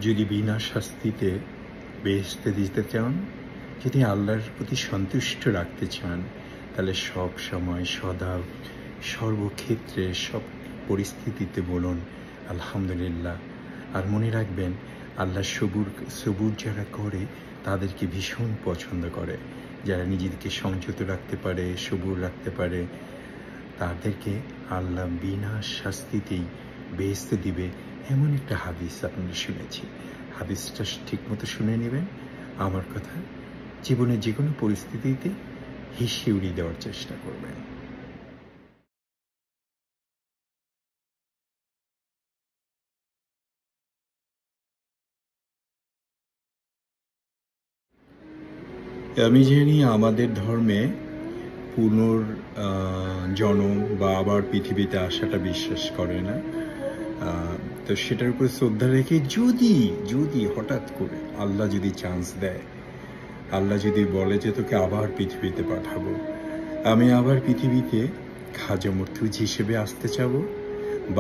যদি বিনা শাস্তিতে বেহেশতে দিতে চান, যদি আল্লাহর প্রতি সন্তুষ্ট রাখতে চান, তাহলে সব সময় সদা সর্বক্ষেত্রে সব পরিস্থিতিতে বলুন আলহামদুলিল্লাহ। আর মনে রাখবেন, আল্লাহ সবুর যারা করে তাদেরকে ভীষণ পছন্দ করে। যারা নিজেদেরকে সংযত রাখতে পারে, সবুর রাখতে পারে, তাদেরকে আল্লাহ বিনা শাস্তিতেই বেহেশতে দিবে। এমন একটা হাদিস আপনারা শুনেছি। হাদিসটা ঠিকমতো শুনে নেবেন। আমার কথা, জীবনের যে কোনো পরিস্থিতিতে হেসে উড়িয়ে দেওয়ার চেষ্টা করবেন। আমি জানি আমাদের ধর্মে জনম বা আবার পৃথিবীতে আসাটা বিশ্বাস করে না। তো সেটার উপর শ্রদ্ধা রেখে যদি হঠাৎ করে আল্লাহ যদি চান্স দেয়, আল্লাহ যদি বলে যে তোকে আবার পৃথিবীতে পাঠাবো, আমি আবার পৃথিবীতে খাজা মর্তুজ হিসেবে আসতে চাবো,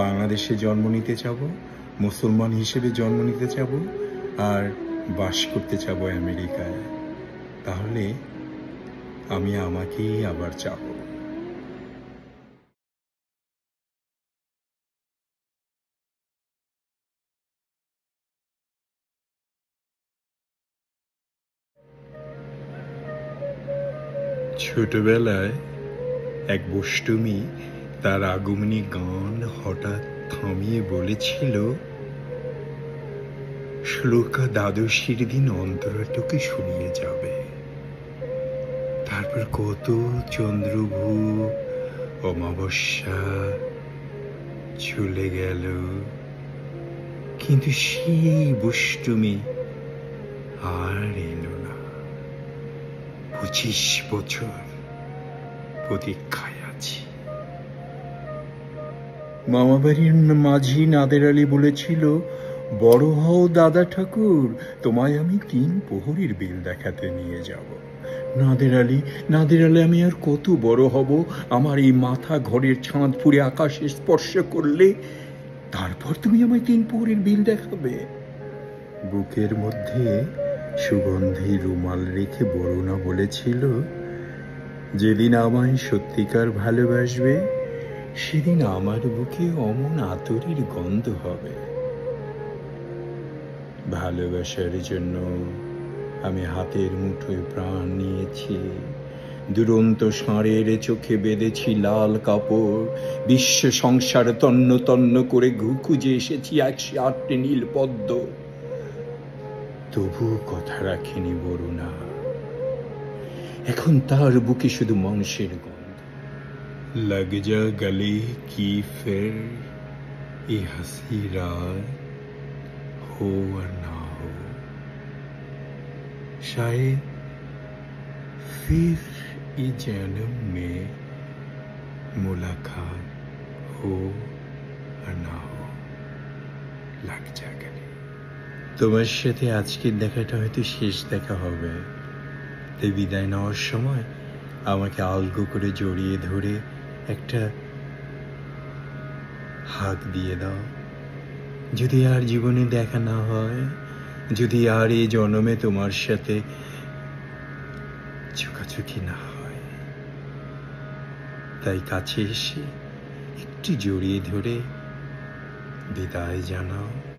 বাংলাদেশে জন্ম নিতে চাবো, মুসলমান হিসেবে জন্ম নিতে চাবো, আর বাস করতে চাবো আমেরিকায়। তাহলে আমি আমাকেই আবার চাবো। ছোটবেলায় এক বষ্টমী তার আগমনী গান হঠাৎ থামিয়ে বলেছিল, শ্লোকা দ্বাদশীর দিন অন্তরাটুকু শুনিয়ে যাবে। তারপর কত চন্দ্রভূ অমাবস্যা চলে গেল, কিন্তু সেই বষ্টমী আর এলো না। 25 বছর প্রতীক্ষায় আছি। মামাবাড়ির মাঝি নাদের আলী বলেছিল, বড় হও দাদা ঠাকুর, তোমায় আমি 3 প্রহরীর বিল দেখাতে নিয়ে যাব। নাদের আলী, আমি আর কত বড় হব? আমার এই মাথা ঘরের চাঁদ পুড়ে আকাশে স্পর্শ করলে তারপর তুমি আমায় 3 প্রহরীর বিল দেখাবে? বুকের মধ্যে সুগন্ধি রুমাল রেখে বরুণা বলেছিল, যেদিন আমায় সত্যিকার ভালোবাসবে সেদিন আমার বুকে অমন আতরের গন্ধ হবে। ভালোবাসার জন্য আমি হাতের মুঠোয় প্রাণ নিয়েছি। দুরন্ত ষাঁড়ের চোখে বেঁধেছি লাল কাপড়। বিশ্ব সংসার তন্ন তন্ন করে খুঁজে এসেছি 108টি নীল পদ্ম। তবু কথা রাখিনি বরুণা। এখন তার বুকে শুধু মাংসের গন্ধ। লগ যা গলে কি ফের এ হাসি রাত हो और ना हो, शायद फिर इस जन्म में मुलाकात हो और ना हो, लग जा गले। তোমার সাথে আজকের দেখাটা হয়তো শেষ দেখা হবে। তাই বিদায় নেওয়ার সময় আমাকে আলগো করে জড়িয়ে ধরে একটা হাত দিয়ে দাও। যদি আর জীবনে দেখা না হয়, যদি আর এই জন্মে তোমার সাথে চোখাচোখি না হয়, তাই কাছে এসে একটু জড়িয়ে ধরে বিদায় জানাও।